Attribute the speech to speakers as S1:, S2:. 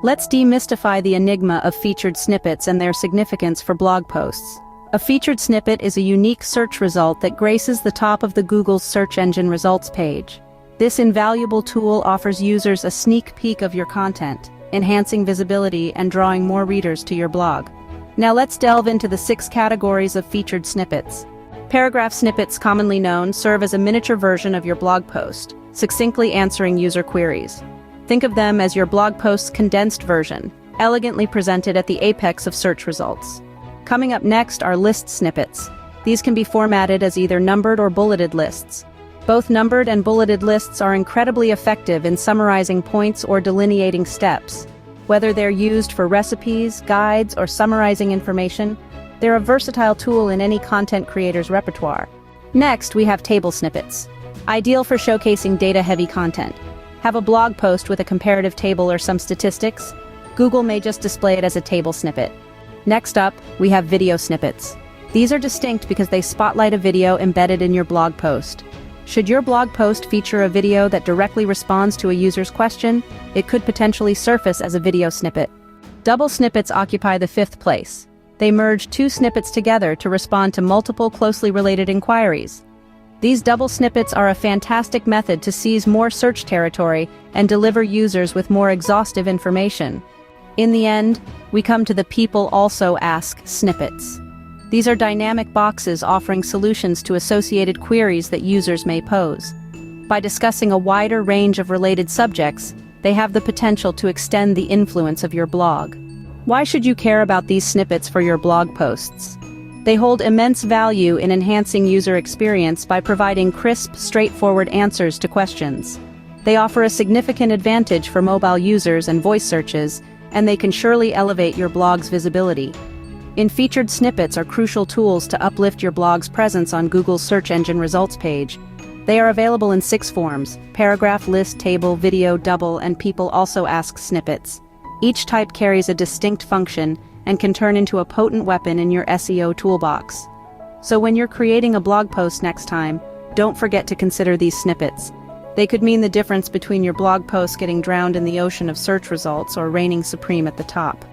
S1: Let's demystify the enigma of featured snippets and their significance for blog posts. A featured snippet is a unique search result that graces the top of the Google's search engine results page. This invaluable tool offers users a sneak peek of your content, enhancing visibility and drawing more readers to your blog. Now let's delve into the 6 categories of featured snippets. Paragraph snippets, commonly known, serve as a miniature version of your blog post, succinctly answering user queries. Think of them as your blog post's condensed version, elegantly presented at the apex of search results. Coming up next are list snippets. These can be formatted as either numbered or bulleted lists. Both numbered and bulleted lists are incredibly effective in summarizing points or delineating steps. Whether they're used for recipes, guides, or summarizing information, they're a versatile tool in any content creator's repertoire. Next, we have table snippets. Ideal for showcasing data-heavy content. Have a blog post with a comparative table or some statistics? Google may just display it as a table snippet. Next up, we have video snippets. These are distinct because they spotlight a video embedded in your blog post. Should your blog post feature a video that directly responds to a user's question, it could potentially surface as a video snippet. Double snippets occupy the 5th place. They merge 2 snippets together to respond to multiple closely related inquiries. These double snippets are a fantastic method to seize more search territory and deliver users with more exhaustive information. In the end, we come to the people also ask snippets. These are dynamic boxes offering solutions to associated queries that users may pose. By discussing a wider range of related subjects, they have the potential to extend the influence of your blog. Why should you care about these snippets for your blog posts? They hold immense value in enhancing user experience by providing crisp, straightforward answers to questions. They offer a significant advantage for mobile users and voice searches, and they can surely elevate your blog's visibility. Featured snippets are crucial tools to uplift your blog's presence on Google's search engine results page. They are available in 6 forms: paragraph, list, table, video, double, and people also ask snippets. Each type carries a distinct function and can turn into a potent weapon in your SEO toolbox. So when you're creating a blog post next time, don't forget to consider these snippets. They could mean the difference between your blog post getting drowned in the ocean of search results or reigning supreme at the top.